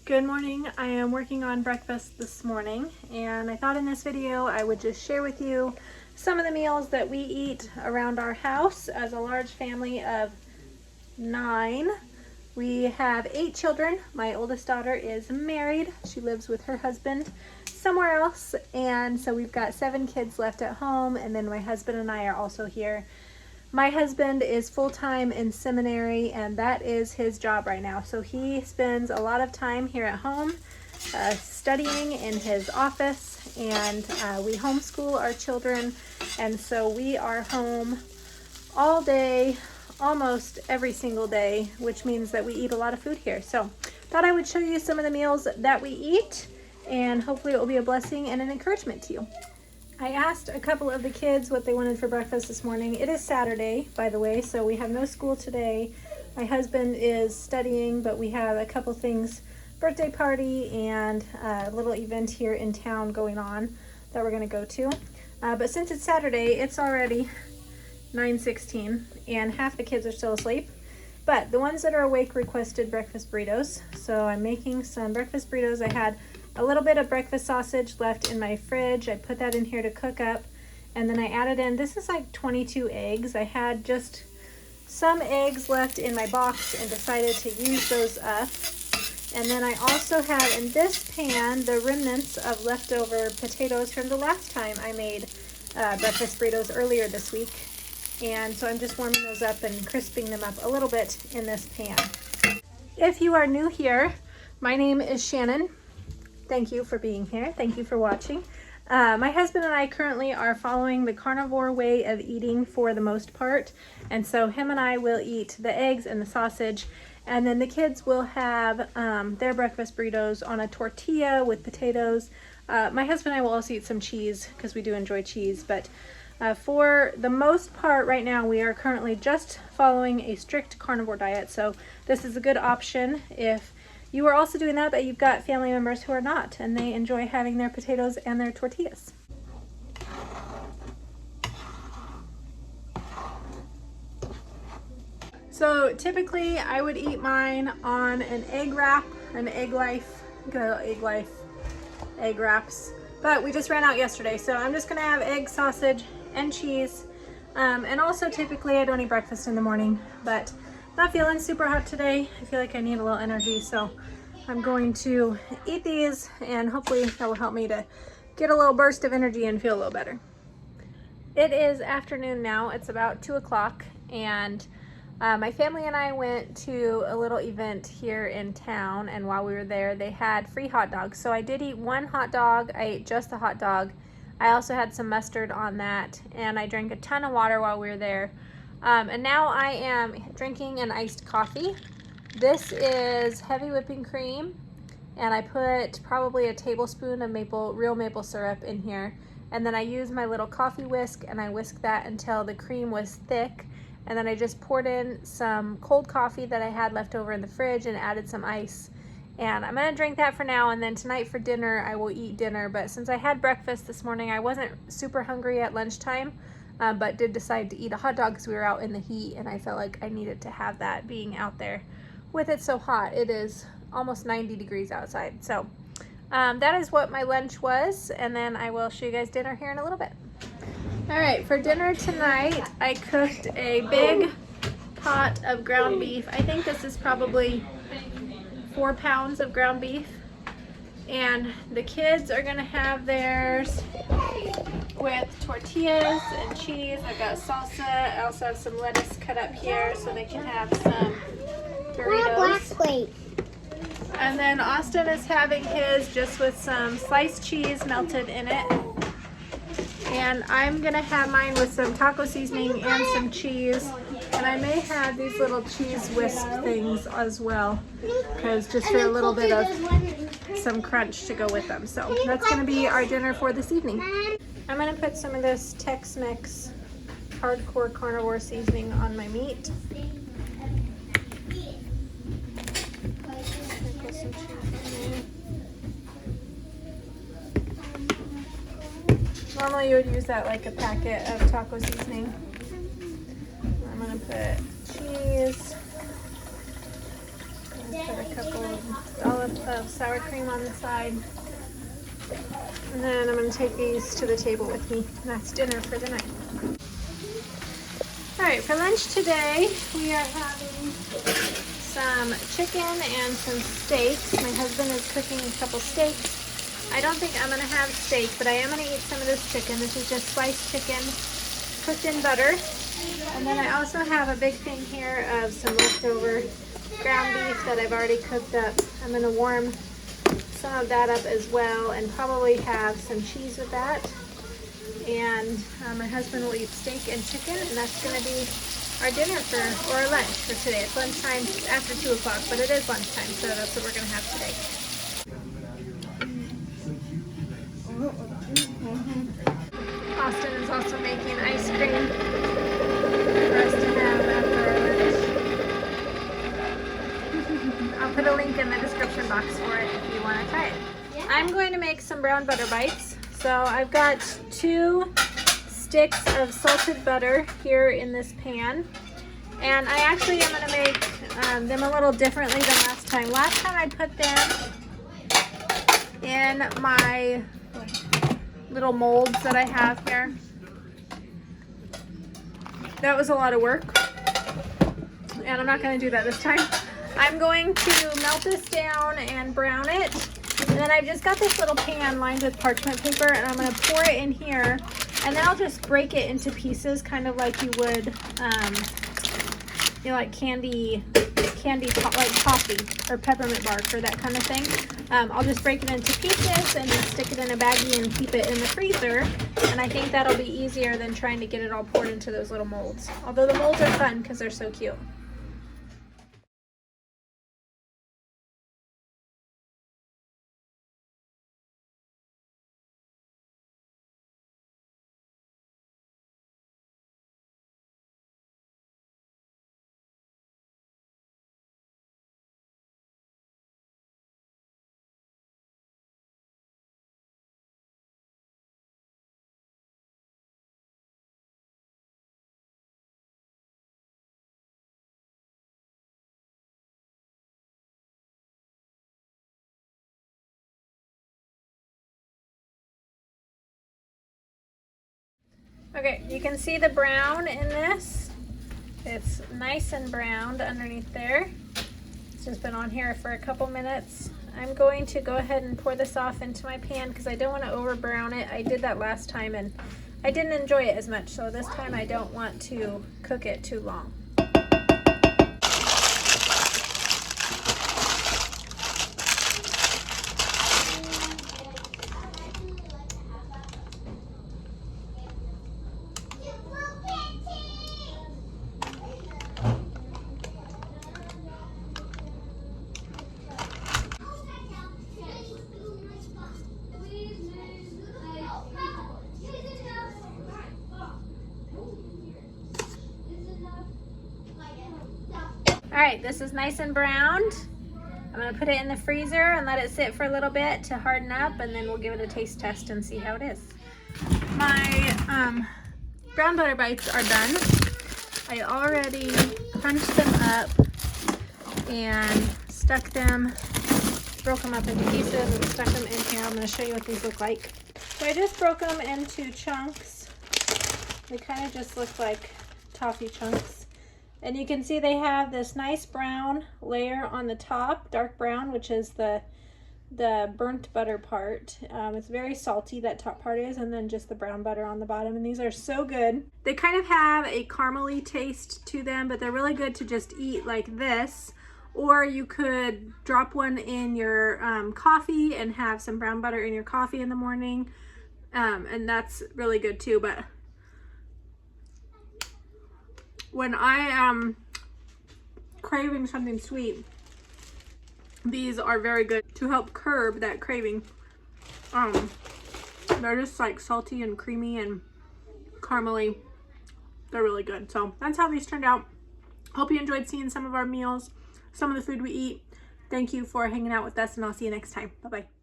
Good morning. I am working on breakfast this morning, and I thought in this video I would just share with you some of the meals that we eat around our house. As a large family of 9, we have 8 children. My oldest daughter is married. She lives with her husband somewhere else, and so we've got 7 kids left at home, and then my husband and I are also here. My husband is full-time in seminary, and that is his job right now. So he spends a lot of time here at home studying in his office, and we homeschool our children. And so we are home all day, almost every single day, which means that we eat a lot of food here. So thought I would show you some of the meals that we eat, and hopefully it will be a blessing and an encouragement to you. I asked a couple of the kids what they wanted for breakfast this morning. It is Saturday, by the way, so we have no school today. My husband is studying, but we have a couple things, birthday party and a little event here in town going on that we're gonna go to. But since it's Saturday, it's already 9:16 and half the kids are still asleep. But the ones that are awake requested breakfast burritos. So I'm making some breakfast burritos. I had a little bit of breakfast sausage left in my fridge. I put that in here to cook up, and then I added in, this is like 22 eggs. I had just some eggs left in my box and decided to use those up. And then I also have in this pan the remnants of leftover potatoes from the last time I made breakfast burritos earlier this week. And so I'm just warming those up and crisping them up a little bit in this pan. If you are new here, my name is Shannon. Thank you for being here. Thank you for watching. My husband and I currently are following the carnivore way of eating for the most part. And so him and I will eat the eggs and the sausage, and then the kids will have their breakfast burritos on a tortilla with potatoes. My husband and I will also eat some cheese because we do enjoy cheese, but for the most part right now we are currently just following a strict carnivore diet. So this is a good option if you are also doing that, but you've got family members who are not, and they enjoy having their potatoes and their tortillas. So typically I would eat mine on an egg wrap, an Egg Life, egg wraps. But we just ran out yesterday, so I'm just gonna have egg, sausage, and cheese. And also typically I don't eat breakfast in the morning, but not feeling super hot today. I feel like I need a little energy, so I'm going to eat these, and hopefully that will help me to get a little burst of energy and feel a little better. It is afternoon now. It's about 2 o'clock, and my family and I went to a little event here in town, and while we were there they had free hot dogs. So I did eat one hot dog. I ate just the hot dog. I also had some mustard on that, and I drank a ton of water while we were there. And now I am drinking an iced coffee. This is heavy whipping cream, and I put probably a tablespoon of real maple syrup in here, and then I use my little coffee whisk and I whisk that until the cream was thick, and then I just poured in some cold coffee that I had left over in the fridge and added some ice. And I'm gonna drink that for now, and then tonight for dinner I will eat dinner. But since I had breakfast this morning, I wasn't super hungry at lunchtime. But did decide to eat a hot dog because we were out in the heat, and I felt like I needed to have that being out there with it so hot. It is almost 90 degrees outside. So that is what my lunch was, and then I will show you guys dinner here in a little bit. All right, for dinner tonight I cooked a big pot of ground beef. I think this is probably 4 pounds of ground beef, and the kids are gonna have theirs with tortillas and cheese. I've got salsa. I also have some lettuce cut up here so they can have some burritos. And then Austin is having his just with some sliced cheese melted in it. And I'm gonna have mine with some taco seasoning and some cheese. And I may have these little cheese whisk things as well, because just for a little bit of some crunch to go with them. So that's gonna be our dinner for this evening. I'm gonna put some of this Tex-Mex hardcore carnivore seasoning on my meat. Normally you would use that like a packet of taco seasoning. I'm gonna put cheese Put a couple of dollops of sour cream on the side. And then I'm going to take these to the table with me. And that's dinner for the night. Alright, for lunch today we are having some chicken and some steaks. My husband is cooking a couple steaks. I don't think I'm going to have steak, but I am going to eat some of this chicken. This is just sliced chicken cooked in butter. And then I also have a big thing here of some leftover ground beef that I've already cooked up. I'm going to warm some of that up as well and probably have some cheese with that. And my husband will eat steak and chicken, and that's going to be our dinner or our lunch for today. It's lunchtime after 2 o'clock, but it is lunchtime, so that's what we're going to have today. Austin is also making ice cream for us to have after our lunch. I'll put a link in the description box for it if you want to try it. I'm going to make some brown butter bites. So I've got 2 sticks of salted butter here in this pan. And I actually am going to make them a little differently than last time. Last time I put them in my little molds that I have here. That was a lot of work. And I'm not going to do that this time. I'm going to melt this down and brown it. And then I've just got this little pan lined with parchment paper, and I'm going to pour it in here, and then I'll just break it into pieces, kind of like you would, like candy like toffee or peppermint bark or that kind of thing. I'll just break it into pieces and then stick it in a baggie and keep it in the freezer. And I think that'll be easier than trying to get it all poured into those little molds. Although the molds are fun because they're so cute. Okay, you can see the brown in this. It's nice and browned underneath there. It's just been on here for a couple minutes. I'm going to go ahead and pour this off into my pan because I don't want to over brown it. I did that last time and I didn't enjoy it as much, so this time I don't want to cook it too long. Alright, this is nice and browned. I'm going to put it in the freezer and let it sit for a little bit to harden up, and then we'll give it a taste test and see how it is. My brown butter bites are done. I already crunched them up and stuck them, broke them up into pieces and stuck them in here. I'm going to show you what these look like. So I just broke them into chunks. They kind of just look like toffee chunks. And you can see they have this nice brown layer on the top, dark brown, which is the burnt butter part. It's very salty, that top part is, and then just the brown butter on the bottom. And these are so good. They kind of have a caramely taste to them, but they're really good to just eat like this. Or you could drop one in your coffee and have some brown butter in your coffee in the morning. And that's really good too. But when I am craving something sweet, these are very good to help curb that craving. They're just like salty and creamy and caramely. They're really good. So that's how these turned out. Hope you enjoyed seeing some of our meals, some of the food we eat. Thank you for hanging out with us, and I'll see you next time. Bye-bye.